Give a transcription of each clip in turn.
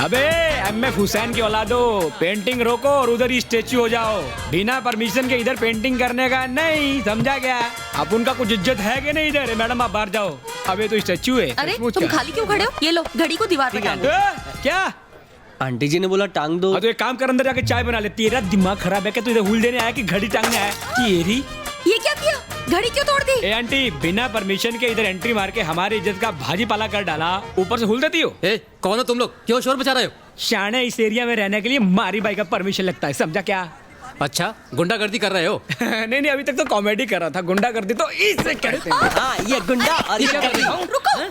अबे एमएफ हुसैन की औलादो, पेंटिंग रोको और उधर ही स्टेच्यू हो जाओ। बिना परमिशन के इधर पेंटिंग करने का नहीं, समझा क्या? अब उनका कुछ इज्जत है कि नहीं इधर? मैडम आप बाहर जाओ, अबे तो स्टेच्यू है। अरे तुम खाली क्यों खड़े हो? ये लो घड़ी को दीवार पे टांगो। क्या? आंटी जी ने बोला टांग दो। तो एक काम कर, अंदर जाके चाय बना ले। तेरा दिमाग खराब है क्या? तू इधर हुल देने आया कि घड़ी टांगने आया? तेरी ये क्या किया? घड़ी क्यों तोड़ दी? ए आंटी, बिना परमिशन के इधर एंट्री मार के हमारी इज्जत का भाजी पाला कर डाला, ऊपर से हुल देती हो। ए, कौन हो तुम लोग? क्यों शोर मचा रहे हो? शाने इस एरिया में रहने के लिए मारी बाई का परमिशन लगता है, समझा क्या? अच्छा, गुंडागर्दी कर रहे हो? नहीं अभी तक तो कॉमेडी कर रहा था, गुंडागर्दी तो इसे कहते हैं। हाँ, ये गुंडा और ये कर रही हूँ। रुको,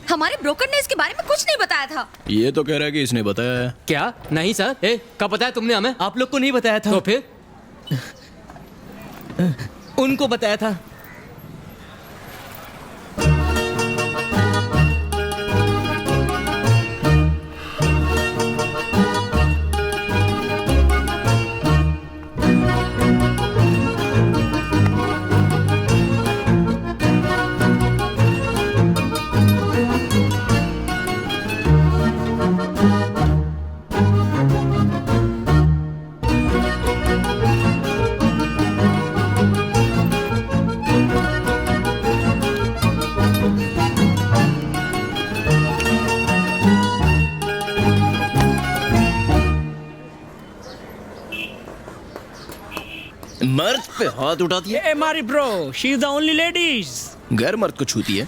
हमारे ब्रोकर ने इसके बारे में कुछ नहीं बताया था। ये तो कह रहा है कि इसने बताया है। क्या? नहीं सर। ए, कब बताया तुमने हमें? आप लोग को नहीं बताया था। तो फिर उनको बताया था। मर्द पे हाथ उठा दिया। ए मारी bro, she is the only ladies. गैर मर्द को छूती है।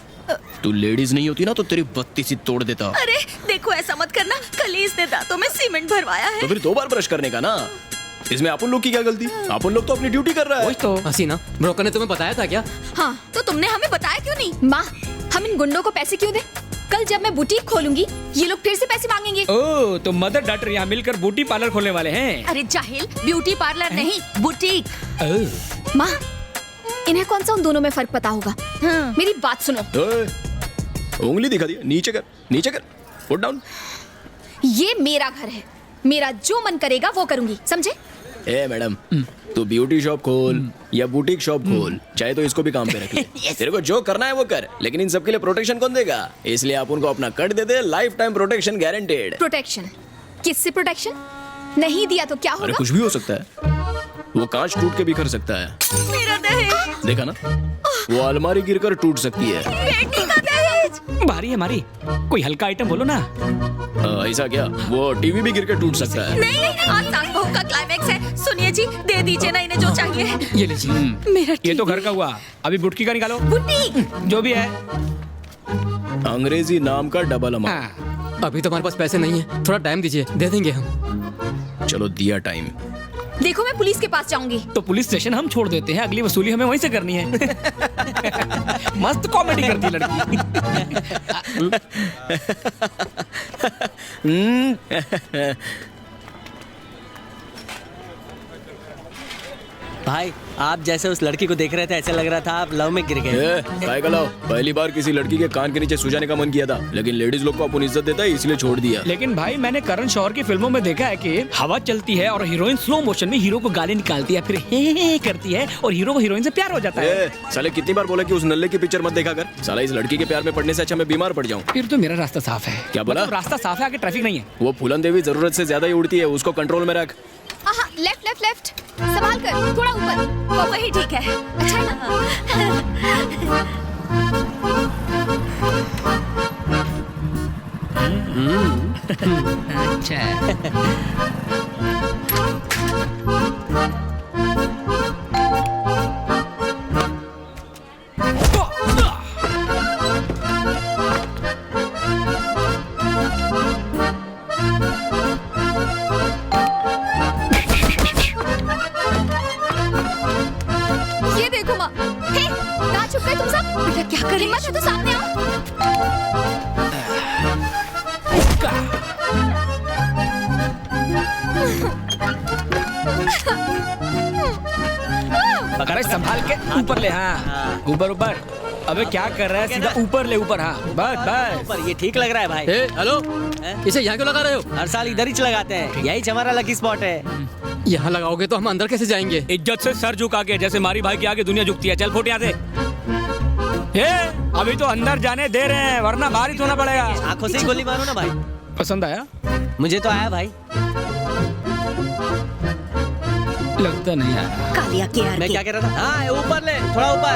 तू लेडीज नहीं होती ना तो तेरी बत्ती सी तोड़ देता। अरे देखो ऐसा मत करना, कल ही इसने दांतों में सीमेंट भरवाया है। तो फिर 2 बार ब्रश करने का ना। इसमें अपन लोग की क्या गलती? अपन लोग तो अपनी ड्यूटी कर रहा है। तो हसीना, ब्रोकर ने तुम्हें बताया था क्या? हाँ, तो तुमने हमें बताया क्यों नहीं? माँ, हम इन गुंडों को पैसे क्यों दें? कल जब मैं बुटीक खोलूंगी ये लोग फिर से पैसे मांगेंगे। ओ, तो मदर डॉटर यहाँ मिलकर ब्यूटी पार्लर खोलने वाले हैं। अरे जाहिल, ब्यूटी पार्लर नहीं, बुटीक। माँ, इन्हें कौन सा उन दोनों में फर्क पता होगा? मेरी बात सुनो। ओए, उंगली दिखा दिया। नीचे कर, नीचे कर, पुट डाउन। ये मेरा घर है, मेरा जो मन करेगा वो करूंगी, समझे? ए मैडम, तू ब्यूटी शॉप खोल या बुटीक शॉप खोल, चाहे तो इसको भी काम पे रख ले। तेरे को जो करना है वो कर, लेकिन इन सब के लिए प्रोटेक्शन कौन देगा? इसलिए आप उनको अपना कट दे दे, lifetime protection guaranteed. Protection? किससे प्रोटेक्शन? नहीं दिया तो क्या अरे होगा? कुछ भी हो सकता है, वो कांच टूट के बिखर सकता है। मेरा दहेज, देखा ना, वो अलमारी गिरकर टूट सकती है। बेटी का दहेज। भारी है मारी, कोई हल्का आइटम बोलो ना। ऐसा क्या? वो टीवी भी गिर के टूट सकता है। नहीं, आज सास बहू का क्लाइमेक्स है। सुनिए जी, दे दीजिए ना इन्हें जो चाहिए। ये लीजिए। मेरा ये तो घर का हुआ, अभी बुटकी का निकालो। बुटीक। जो भी है। अंग्रेजी नाम का डबल अमाउंट। हाँ। अभी तो हमारे पास पैसे नहीं है, थोड़ा टाइम दीजिए, दे देंगे हम। चलो दिया टाइम। देखो मैं पुलिस के पास जाऊंगी। तो पुलिस स्टेशन हम छोड़ देते हैं, अगली वसूली हमें वहीं से करनी है। मस्त कॉमेडी करती है लड़की। भाई, आप जैसे उस लड़की को देख रहे थे ऐसे लग रहा था आप लव में गिर गए। काय का लाओ? पहली बार किसी लड़की के कान के नीचे सुजाने का मन किया था, लेकिन लेडीज लोग को अपन इज्जत देता है इसलिए छोड़ दिया। लेकिन भाई मैंने करण शौहर की फिल्मों में देखा है कि हवा चलती है और हीरोइन स्लो मोशन में हीरो को गाली निकालती है, फिर हे करती है और हीरो को हीरोइन से प्यार हो जाता है। साले कितनी बार बोला कि उस नल्ले की पिक्चर मत देखा कर। साला इस लड़की के प्यार में पड़ने से अच्छा मैं बीमार पड़ जाऊं। फिर तो मेरा रास्ता साफ है। क्या बोला? मतलब रास्ता साफ है, आगे ट्रैफिक नहीं है। वो फूलन देवी जरूरत से ज्यादा ही उड़ती है, उसको कंट्रोल में रख। आहा, लेफ्ट लेफ्ट लेफ्ट, संभाल कर, थोड़ा ऊपर। वो वही ठीक है। अच्छा है ना? ये देखो माँ। हे, कहाँ छुप गए तुम सब? बेटा क्या करें? हिम्मत है तो सामने आओ। अरे संभाल के ऊपर ले। हाँ, ऊपर ऊपर। अबे क्या कर रहा है? सीधा ऊपर ले, ऊपर। हाँ बस बस। पर ये ठीक लग रहा है भाई। ए, हेलो, इसे यहाँ क्यों लगा रहे हो? हर साल इधर ही लगाते हैं, यही हमारा लकी स्पॉट है। यहाँ लगाओगे तो हम अंदर कैसे जाएंगे? इज्जत से सर झुका के, जैसे मारी भाई के आगे दुनिया झुकती है। चल फुट यहाँ से। अभी तो अंदर जाने दे रहे हैं, वरना बाहर ही होना पड़ेगा। आंखों से ही गोली मारो ना भाई। पसंद आया? मुझे तो आया भाई। लगता नहीं आया। कालिया के मैं क्या कह रहा था? हाँ ऊपर ले, थोड़ा ऊपर।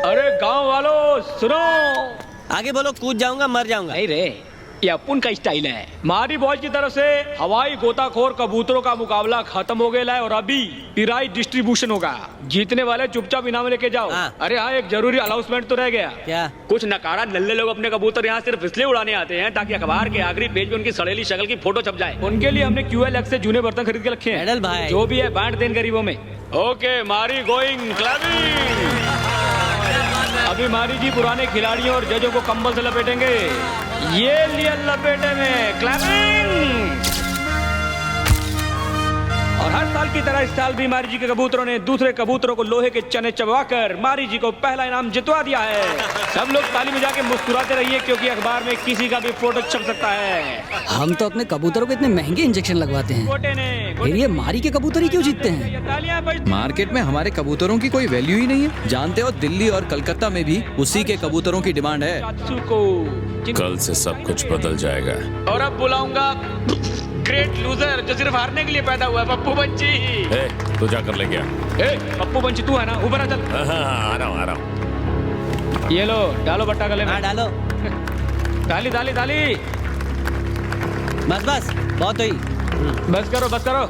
अरे गांव वालों सुनो। आगे बोलो, कूद जाऊंगा मर जाऊंगा। नहीं रे, ये अपुन का स्टाइल है। मारी बॉयज की तरफ से हवाई गोताखोर कबूतरों का मुकाबला खत्म हो गया है और अभी पिराई डिस्ट्रीब्यूशन होगा। जीतने वाले चुपचाप इनाम लेके जाओ। हाँ। अरे हाँ, एक जरूरी अनाउंसमेंट तो रह गया। क्या? कुछ नकारा नल्ले लोग अपने कबूतर यहाँ सिर्फ इसलिए उड़ाने आते हैं ताकि अखबार के आखिरी पेज में उनकी सड़ेली शक्ल की फोटो छप जाए। उनके लिए हमने QLX से जूने बर्तन खरीद के रखे हैं। मेडल भाई। जो भी है बांट दें गरीबों में। ओके, मारी गोइंग क्लबिंग। अभी मारी जी पुराने खिलाड़ियों और जजों को कंबल से लपेटेंगे। ये लिया लपेटे में क्लैपिंग। और हर साल की तरह इस साल भी मारी जी के कबूतरों ने दूसरे कबूतरों को लोहे के चने चबवाकर मारी जी को पहला इनाम जितवा दिया है। सब लोग ताली बजा के मुस्कुराते रहिए क्योंकि अखबार में किसी का भी फोटो छप सकता है। हम तो अपने कबूतरों को इतने महंगे इंजेक्शन लगवाते हैं, गोटे ने फिर ये मारी के कबूतर ही क्यों जीतते हैं? ये तालियां बज- मार्केट में हमारे कबूतरों की कोई वैल्यू ही नहीं है। जानते हो, दिल्ली और कलकत्ता में भी उसी के कबूतरों की डिमांड है। चाचू को कल से सब कुछ बदल जाएगा। और अब बुलाऊंगा ग्रेट लूजर जो सिर्फ हारने के लिए पैदा हुआ है, पप्पू बंची। ए, तू जाकर ले गया। पप्पू बंची तू है ना? ऊपर आ चल। आ रहा हूँ। ये लो, डालो बट्टा गले में। हाँ डालो। ताली ताली ताली। बस बस, बहुत हुई। बस करो बस करो।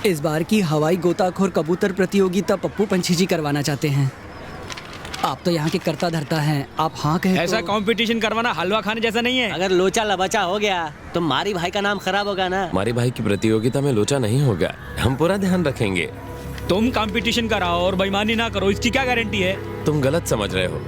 इस बार की हवाई गोताखोर कबूतर प्रतियोगिता पप्पू पंछी जी करवाना चाहते हैं। आप तो यहाँ के करता धरता हैं, आप हाँ कहे ऐसा तो... कंपटीशन करवाना हलवा खाने जैसा नहीं है। अगर लोचा लबाचा हो गया तो मारी भाई का नाम खराब होगा ना। हमारे भाई की प्रतियोगिता में लोचा नहीं होगा, हम पूरा ध्यान रखेंगे। तुम कंपटीशन कराओ और बेईमानी ना करो, इसकी क्या गारंटी है? तुम गलत समझ रहे हो,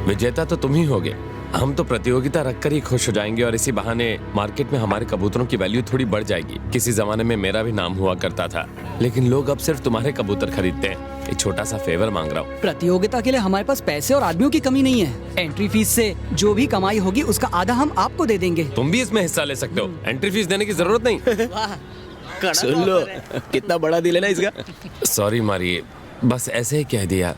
विजेता तो तुम ही होगे। हम तो प्रतियोगिता रखकर ही खुश हो जाएंगे और इसी बहाने मार्केट में हमारे कबूतरों की वैल्यू थोड़ी बढ़ जाएगी। किसी जमाने में मेरा भी नाम हुआ करता था, लेकिन लोग अब सिर्फ तुम्हारे कबूतर खरीदते हैं। एक छोटा सा फेवर मांग रहा हूँ। प्रतियोगिता के लिए हमारे पास पैसे और आदमियों की कमी नहीं है। एंट्री फीस से जो भी कमाई होगी उसका आधा हम आपको दे देंगे। तुम भी इसमें हिस्सा ले सकते हो, एंट्री फीस देने की जरूरत नहीं। सुन लो, कितना बड़ा दिल है ना इसका। सॉरी मारी, बस ऐसे ही कह दिया।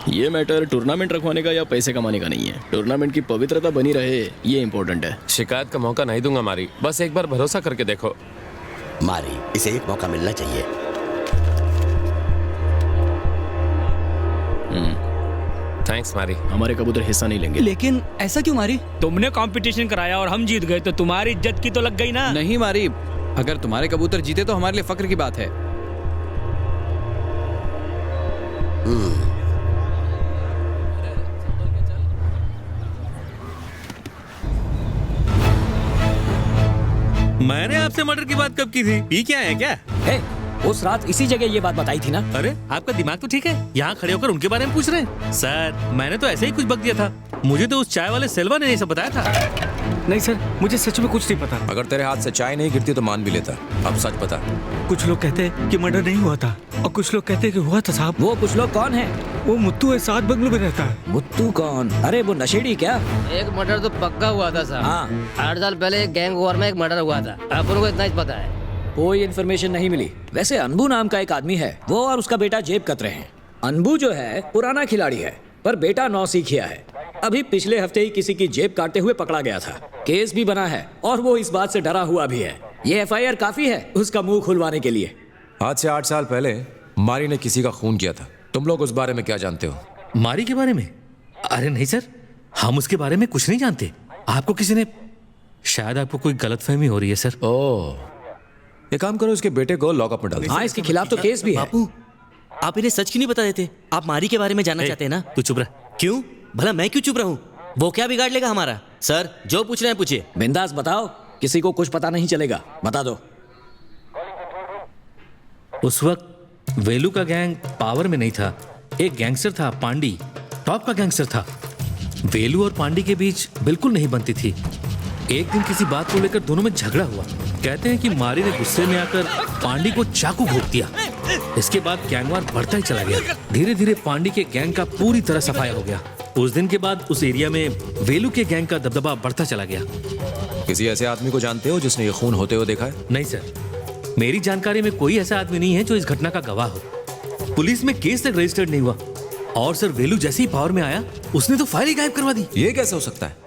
ये मैटर टूर्नामेंट रखवाने का या पैसे कमाने का नहीं है। टूर्नामेंट की पवित्रता बनी रहे, ये इम्पोर्टेंट है। शिकायत का मौका नहीं दूंगा मारी, बस एक बार भरोसा करके देखो। मारी, इसे एक मौका मिलना चाहिए। थैंक्स मारी। हमारे कबूतर हिस्सा नहीं लेंगे। लेकिन ऐसा क्यों मारी? तुमने कंपटीशन कराया और हम जीत गए तो तुम्हारी इज्जत की तो लग गई ना। नहीं मारी, अगर तुम्हारे कबूतर जीते तो हमारे लिए फक्र की बात है। मैंने आपसे मर्डर की बात कब की थी? पी क्या है क्या? उस रात इसी जगह ये बात बताई थी ना। अरे आपका दिमाग तो ठीक है, यहाँ खड़े होकर उनके बारे में पूछ रहे हैं। सर मैंने तो ऐसे ही कुछ बक दिया था, मुझे तो उस चाय वाले सेल्वा ने ये सब बताया था। नहीं सर, मुझे सच में कुछ नहीं पता। अगर तेरे हाथ से चाय नहीं गिरती तो मान भी लेता। अब सच बता। कुछ लोग कहते हैं कि मर्डर नहीं हुआ था और कुछ लोग कहते हैं कि हुआ था साहब। वो कुछ लोग कौन है? वो मुत्तू है, 7 बंगलों में रहता है। मुत्तू कौन? अरे वो नशेड़ी क्या? एक मर्डर तो पक्का हुआ था साहब। हाँ। 8 साल पहले एक गैंग वॉर में एक मर्डर हुआ था, अपन को इतना ही पता है। कोई इन्फॉर्मेशन नहीं मिली। वैसे अनबू नाम का एक आदमी है, वो और उसका बेटा जेब कतरे हैं। अनबू जो है पुराना खिलाड़ी है, पर बेटा 9 सीखिया है। अभी पिछले हफ्ते ही किसी की जेब काटते हुए पकड़ा गया था। केस भी बना है और वो इस बात से डरा हुआ भी है। ये FIR काफी है उसका मुंह खुलवाने के लिए। आज से 8 साल पहले मारी ने किसी का खून किया था। तुम लोग उस बारे में क्या जानते हो? मारी के बारे में? अरे नहीं सर, हम उसके बारे में कुछ नहीं जानते। आपको किसी ने, शायद आपको कोई गलतफहमी हो रही है सर। ओह, एक काम करो, इसके बेटे को लॉकअप में डाल दो। हाँ, इसके खिलाफ तो केस भी है। बापू, आप इन्हें सच क्यों नहीं बता देते? आप मारी के बारे में जानना चाहते हैं ना? तू चुप रह। क्यों? भला मैं क्यों चुप रहूं? वो क्या बिगाड़ लेगा हमारा? सर जो पूछ रहे हैं पूछिए। बिंदास बताओ, किसी को कुछ पता नहीं चलेगा, बता दो। उस वक्त वेलू का गैंग पावर में नहीं था। एक गैंगस्टर था पांडी, टॉप का गैंगस्टर था। वेलू और पांडी के बीच बिल्कुल नहीं बनती थी। एक दिन किसी बात को लेकर दोनों में झगड़ा हुआ। कहते हैं कि मारी ने गुस्से में आकर पांडी को चाकू घोंप दिया। इसके बाद गैंगवार बढ़ता ही चला गया। धीरे धीरे पांडी के गैंग का पूरी तरह सफाया हो गया। उस दिन के बाद उस एरिया में वेलू के गैंग का दबदबा बढ़ता चला गया। किसी ऐसे आदमी को जानते हो जिसने ये खून होते हुए देखा है? नहीं सर, मेरी जानकारी में कोई ऐसा आदमी नहीं है जो इस घटना का गवाह हो। पुलिस में केस तक रजिस्टर्ड नहीं हुआ और सर वेलू जैसे ही पावर में आया उसने तो फाइल ही गायब करवा दी। ये कैसे हो सकता है?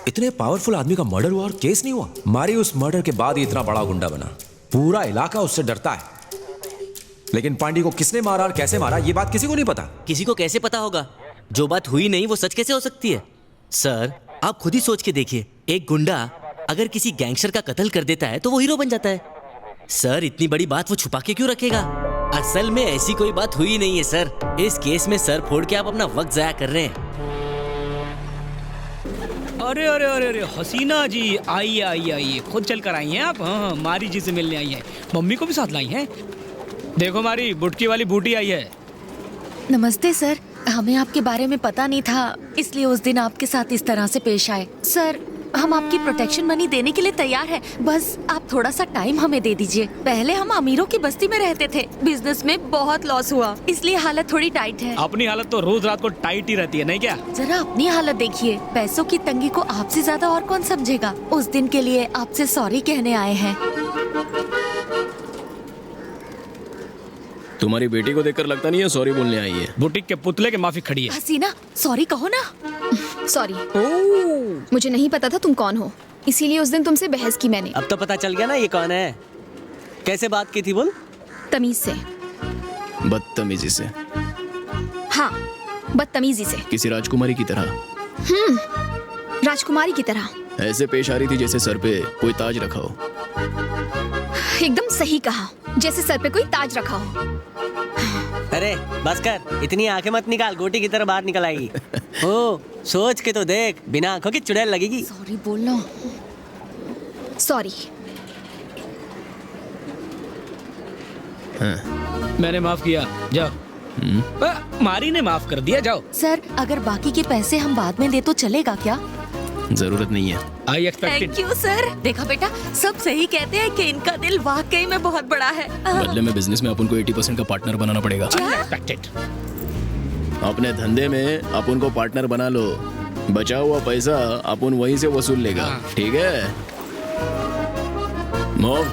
इतने पावरफुल आदमी का मर्डर हुआ और केस नहीं हुआ। मारी उस मर्डर के बाद ही इतना बड़ा गुंडा बना, पूरा इलाका उससे डरता है। लेकिन पांडी को किसने मारा और कैसे मारा ये बात किसी को नहीं पता। किसी को कैसे पता होगा? जो बात हुई नहीं वो सच कैसे हो सकती है? सर आप खुद ही सोच के देखिए, एक गुंडा अगर किसी गैंगस्टर का कत्ल कर देता है तो वो हीरो बन जाता है। सर इतनी बड़ी बात वो छुपा के क्यों रखेगा? असल में ऐसी कोई बात हुई नहीं है सर। इस केस में सर फोड़ के आप अपना वक्त जाया कर रहे हैं। अरे अरे अरे अरे हसीना जी, आइए आइए आइए, खुद चल कर आई हैं आप? हाँ, मारी जी से मिलने आई हैं। मम्मी को भी साथ लाई हैं। देखो मारी, बुटकी वाली बूटी आई है। नमस्ते सर, हमें आपके बारे में पता नहीं था, इसलिए उस दिन आपके साथ इस तरह से पेश आए। सर हम आपकी प्रोटेक्शन मनी देने के लिए तैयार हैं, बस आप थोड़ा सा टाइम हमें दे दीजिए। पहले हम अमीरों की बस्ती में रहते थे, बिजनेस में बहुत लॉस हुआ, इसलिए हालत थोड़ी टाइट है। अपनी हालत तो रोज रात को टाइट ही रहती है, नहीं क्या? जरा अपनी हालत देखिए, पैसों की तंगी को आपसे ज्यादा और कौन समझेगा। उस दिन के लिए आपसे सॉरी कहने आए हैं। तुम्हारी बेटी को देखकर लगता नहीं है सॉरी बोलने आई है। बुटीक के पुतले के माफी खड़ी है। हसीना सॉरी कहो ना। सॉरी, मुझे नहीं पता था तुम कौन हो, इसीलिए उस दिन तुमसे बहस की मैंने। अब तो पता चल गया ना ये कौन है। कैसे बात की थी बोल? तमीज से। बदतमीजी से? हाँ, बदतमीजी से। किसी राजकुमारी की तरह? राजकुमारी की तरह। ऐसे पेश आ रही थी जैसे सर पे कोई ताज रखा हो। एकदम सही कहा, जैसे सर पे कोई ताज रखा हो। अरे बस कर, इतनी आंखें मत निकाल, गोटी की तरह बाहर निकल आएगी। ओ सोच के तो देख, बिना आंखों की चुड़ैल लगेगी। सॉरी बोलना। सॉरी। हाँ। मैंने माफ किया, जाओ। मारी ने माफ कर दिया, जाओ। सर अगर बाकी के पैसे हम बाद में दे तो चलेगा क्या? जरूरत नहीं है। I expected. Thank you sir. देखा बेटा, सब सही कहते हैं कि इनका दिल वाकई में बहुत बड़ा है। बदले में बिजनेस में अपन को 80% का पार्टनर बनाना पड़ेगा। एक्सपेक्टेड। अपने धंधे में अपन को पार्टनर बना लो, बचा हुआ पैसा अपन वहीं से वसूल लेगा। ठीक है मोम?